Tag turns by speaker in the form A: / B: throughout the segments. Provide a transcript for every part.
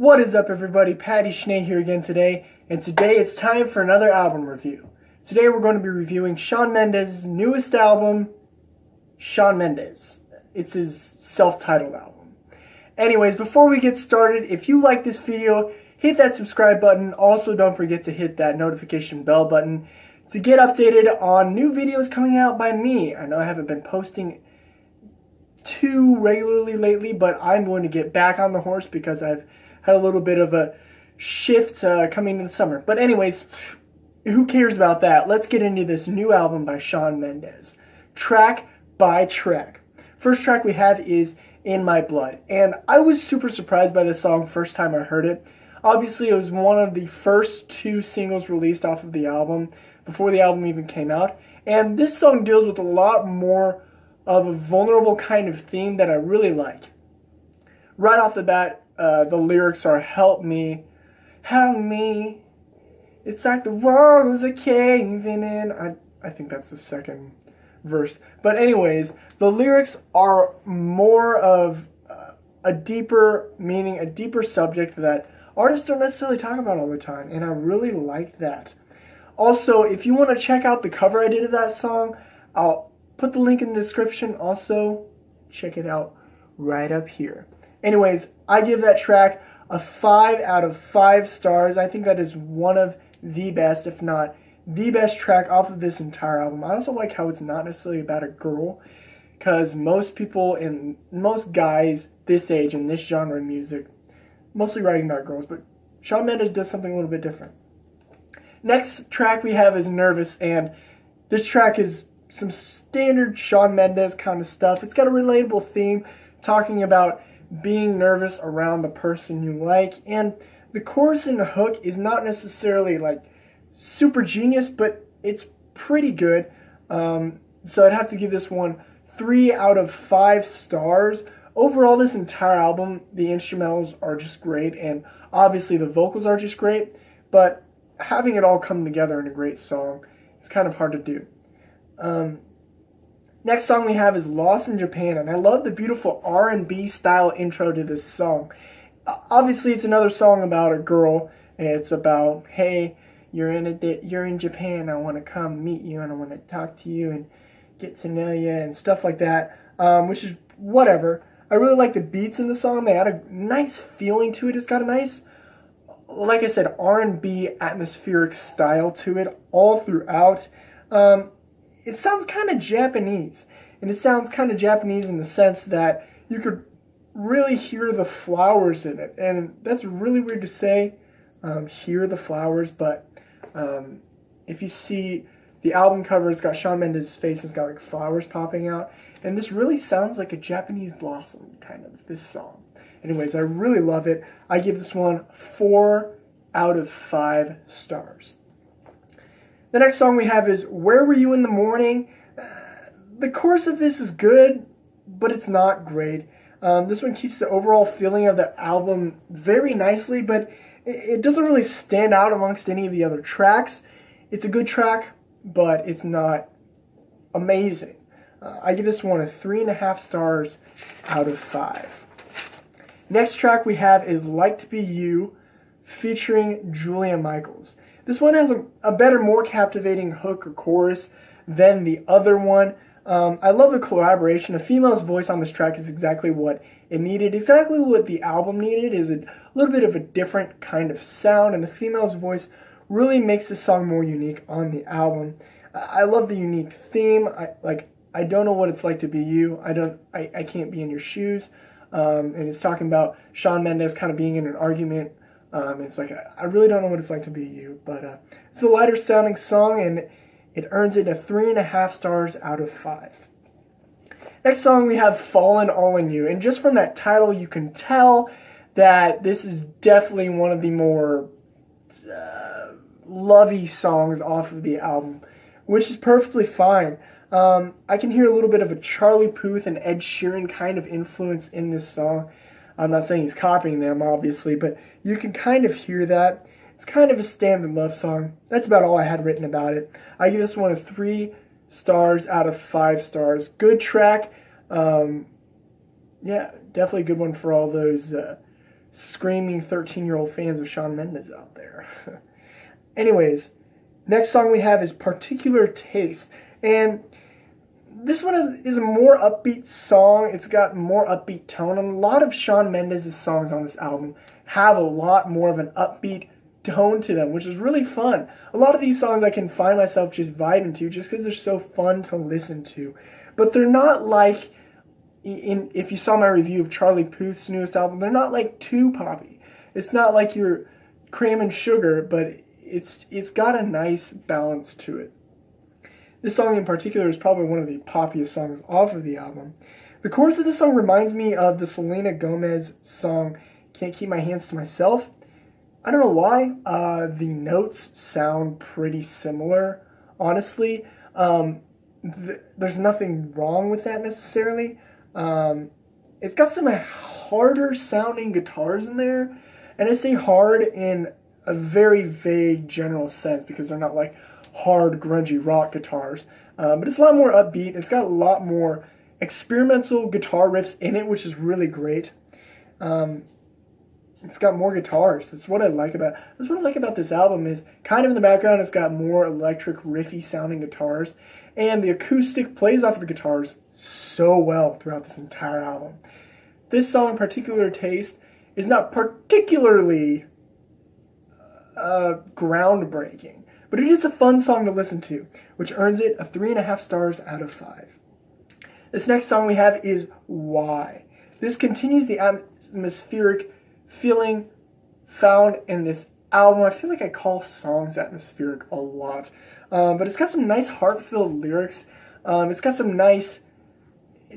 A: What is up, everybody? Patty Schnee here again today, and today it's time for another album review. Today we're going to be reviewing Shawn Mendes' newest album, Shawn Mendes. It's his self-titled album. Anyways, before we get started, if you like this video, hit that subscribe button. Also, don't forget to hit that notification bell button to get updated on new videos coming out by me. I know I haven't been posting too regularly lately, but I'm going to get back on the horse because I've had a little bit of a shift coming into the summer. But anyways, who cares about that? Let's get into this new album by Shawn Mendes, track by track. First track we have is In My Blood, and I was super surprised by this song first time I heard it. Obviously, it was one of the first two singles released off of the album before the album even came out, and this song deals with a lot more of a vulnerable kind of theme that I really like. Right off the bat, the lyrics are help me, it's like the walls are caving in. I think that's the second verse. But anyways, the lyrics are more of a deeper meaning, a deeper subject that artists don't necessarily talk about all the time, and I really like that. Also, if you want to check out the cover I did of that song, I'll put the link in the description. Also, check it out right up here. Anyways, I give that track a 5 out of 5 stars. I think that is one of the best, if not the best track off of this entire album. I also like how it's not necessarily about a girl, because most people and most guys this age in this genre of music, mostly writing about girls, but Shawn Mendes does something a little bit different. Next track we have is Nervous, and this track is some standard Shawn Mendes kind of stuff. It's got a relatable theme talking about being nervous around the person you like, and the chorus and the hook is not necessarily like super genius, but it's pretty good. So I'd have to give this one 3 out of 5 stars. Overall, this entire album, the instrumentals are just great, and obviously the vocals are just great, but having it all come together in a great song is kind of hard to do. Next song we have is Lost in Japan, and I love the beautiful R&B style intro to this song. Obviously, it's another song about a girl, and it's about, hey, you're in Japan, I want to come meet you, and I want to talk to you and get to know you and stuff like that, which is whatever. I really like the beats in the song. They add a nice feeling to it. It's got a nice, like I said, R&B atmospheric style to it all throughout. It sounds kind of Japanese, and it sounds kind of Japanese in the sense that you could really hear the flowers in it, and that's really weird to say, hear the flowers, but if you see the album cover, it's got Shawn Mendes' face, it's got like flowers popping out, and this really sounds like a Japanese blossom, kind of, this song. Anyways, I really love it. I give this one 4 out of 5 stars. The next song we have is Where Were You in the Morning? The chorus of this is good, but it's not great. This one keeps the overall feeling of the album very nicely, but it doesn't really stand out amongst any of the other tracks. It's a good track, but it's not amazing. I give this one a 3.5 stars out of 5. Next track we have is Like to Be You, featuring Julia Michaels. This one has a better, more captivating hook or chorus than the other one. I love the collaboration. A female's voice on this track is exactly what it needed. Exactly what the album needed is a little bit of a different kind of sound, and the female's voice really makes this song more unique on the album. I love the unique theme. I don't know what it's like to be you. I can't be in your shoes. And it's talking about Shawn Mendes kind of being in an argument. It's like, I really don't know what it's like to be you, but it's a lighter sounding song, and it earns it a 3.5 stars out of 5. Next song we have Fallen All in You, and just from that title you can tell that this is definitely one of the more lovey songs off of the album, which is perfectly fine. I can hear a little bit of a Charlie Puth and Ed Sheeran kind of influence in this song. I'm not saying he's copying them, obviously, but you can kind of hear that. It's kind of a standard love song. That's about all I had written about it. I give this one a 3 stars out of 5 stars. Good track. Yeah, definitely a good one for all those screaming 13-year-old fans of Shawn Mendes out there. Anyways, next song we have is Particular Taste. And this one is a more upbeat song. It's got more upbeat tone. And a lot of Shawn Mendes' songs on this album have a lot more of an upbeat tone to them, which is really fun. A lot of these songs I can find myself just vibing to just because they're so fun to listen to. But they're not like, if you saw my review of Charlie Puth's newest album, they're not like too poppy. It's not like you're Cream and Sugar, but it's got a nice balance to it. This song in particular is probably one of the poppiest songs off of the album. The chorus of this song reminds me of the Selena Gomez song Can't Keep My Hands to Myself. I don't know why. The notes sound pretty similar, honestly. There's nothing wrong with that necessarily. It's got some harder sounding guitars in there. And I say hard in a very vague general sense because they're not like hard, grungy rock guitars. But it's a lot more upbeat. It's got a lot more experimental guitar riffs in it, which is really great. It's got more guitars. That's what I like about this album is kind of in the background it's got more electric riffy sounding guitars, and the acoustic plays off of the guitars so well throughout this entire album. This song, Particular Taste, is not particularly groundbreaking, but it is a fun song to listen to, which earns it a 3.5 stars out of 5. This next song we have is Why. This continues the atmospheric feeling found in this album. I feel like I call songs atmospheric a lot, but it's got some nice heart-filled lyrics. It's got some nice,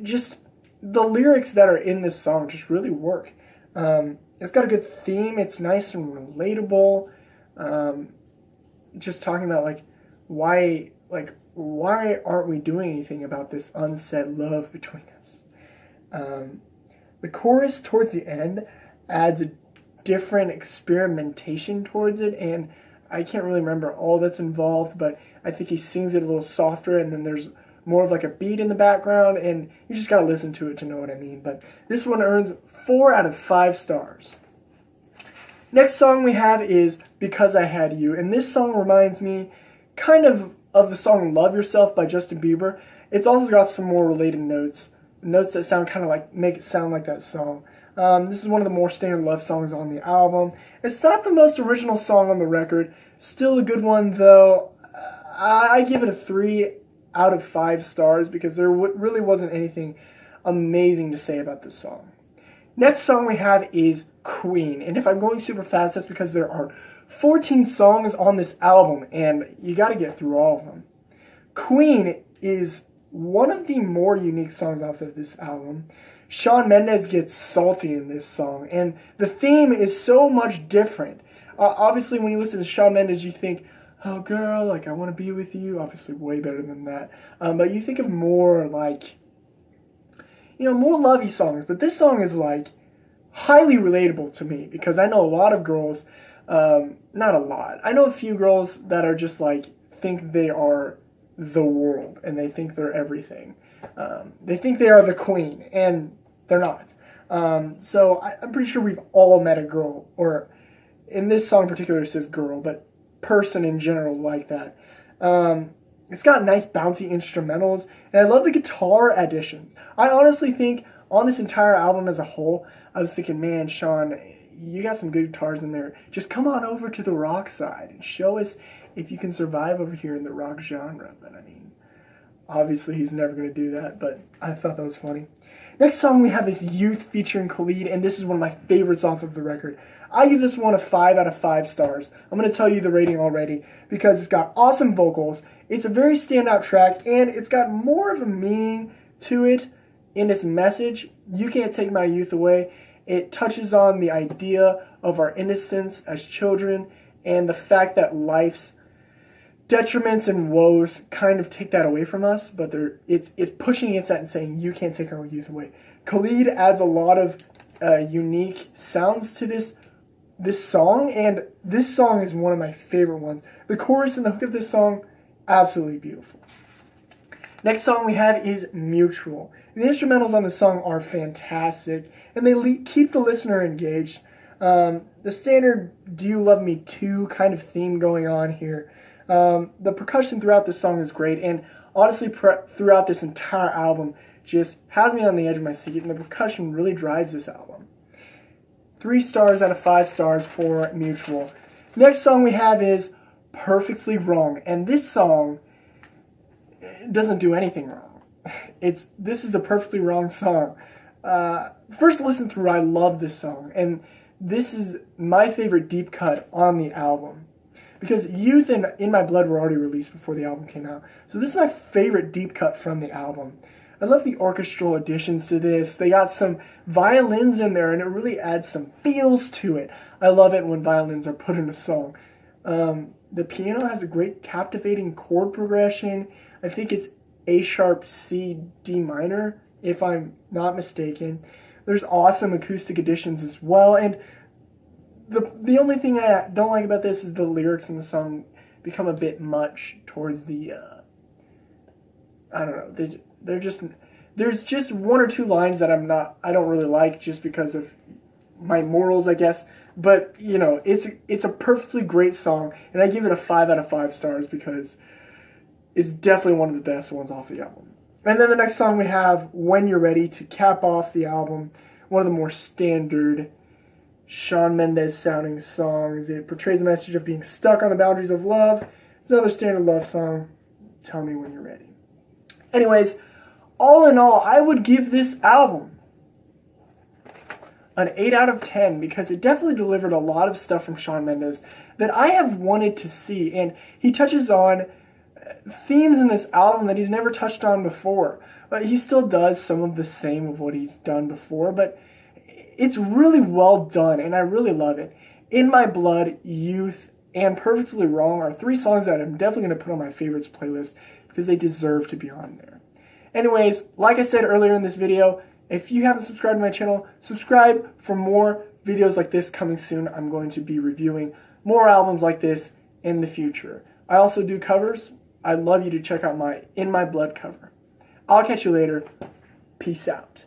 A: just the lyrics that are in this song just really work. It's got a good theme. It's nice and relatable. Just talking about why aren't we doing anything about this unsaid love between us? The chorus towards the end adds a different experimentation towards it, and I can't really remember all that's involved, but I think he sings it a little softer, and then there's more of like a beat in the background, and you just gotta listen to it to know what I mean. But this one earns 4 out of 5 stars. Next song we have is Because I Had You, and this song reminds me kind of the song Love Yourself by Justin Bieber. It's also got some more related notes that sound kind of like, make it sound like that song. This is one of the more standard love songs on the album. It's not the most original song on the record. Still a good one, though. I give it a 3 out of 5 stars because there really wasn't anything amazing to say about this song. Next song we have is Queen. And if I'm going super fast, that's because there are 14 songs on this album, and you got to get through all of them. Queen is one of the more unique songs off of this album. Shawn Mendes gets salty in this song, and the theme is so much different. Obviously, when you listen to Shawn Mendes, you think, oh girl, I want to be with you. Obviously, way better than that. But you think of more more lovey songs. But this song is highly relatable to me because I know a lot of girls, not a lot. I know a few girls that are just think they are the world and they think they're everything. They think they are the queen, and they're not. So I'm pretty sure we've all met a girl, or in this song in particular it says girl, but person in general like that. It's got nice bouncy instrumentals, and I love the guitar additions. I honestly think on this entire album as a whole, I was thinking, man, Shawn, you got some good guitars in there. Just come on over to the rock side and show us if you can survive over here in the rock genre. But I mean, obviously he's never going to do that, but I thought that was funny. Next song we have is Youth featuring Khalid, and this is one of my favorites off of the record. I give this one a 5 out of 5 stars. I'm going to tell you the rating already because it's got awesome vocals, it's a very standout track, and it's got more of a meaning to it in its message. You Can't Take My Youth Away. It touches on the idea of our innocence as children and the fact that life's detriments and woes kind of take that away from us, but it's pushing against that and saying you can't take our youth away. Khalid adds a lot of unique sounds to this song, and this song is one of my favorite ones. The chorus and the hook of this song, absolutely beautiful. Next song we have is Mutual. The instrumentals on the song are fantastic, and they keep the listener engaged. The standard "Do You Love Me Too" kind of theme going on here. The percussion throughout this song is great, and honestly, throughout this entire album, just has me on the edge of my seat, and the percussion really drives this album. 3 stars out of 5 stars for Mutual. Next song we have is Perfectly Wrong, and this song doesn't do anything wrong. This is a perfectly wrong song. First listen through, I love this song, and this is my favorite deep cut on the album. Because Youth and In My Blood were already released before the album came out. So this is my favorite deep cut from the album. I love the orchestral additions to this. They got some violins in there, and it really adds some feels to it. I love it when violins are put in a song. The piano has a great captivating chord progression. I think it's A sharp, C, D minor, if I'm not mistaken. There's awesome acoustic additions as well, and the only thing I don't like about this is the lyrics in the song become a bit much towards the, I don't know, there's just 1 or 2 lines that I don't really like just because of my morals, I guess. But, you know, it's a perfectly great song, and I give it a 5 out of 5 stars because it's definitely one of the best ones off the album. And then the next song we have When You're Ready to cap off the album, one of the more standard Shawn Mendes sounding songs. It portrays a message of being stuck on the boundaries of love. It's another standard love song. Tell me when you're ready. Anyways, all in all, I would give this album an 8 out of 10 because it definitely delivered a lot of stuff from Shawn Mendes that I have wanted to see. And he touches on themes in this album that he's never touched on before. But he still does some of the same of what he's done before, but it's really well done, and I really love it. In My Blood, Youth, and Perfectly Wrong are 3 songs that I'm definitely going to put on my favorites playlist because they deserve to be on there. Anyways, like I said earlier in this video, if you haven't subscribed to my channel, subscribe for more videos like this coming soon. I'm going to be reviewing more albums like this in the future. I also do covers. I'd love you to check out my In My Blood cover. I'll catch you later. Peace out.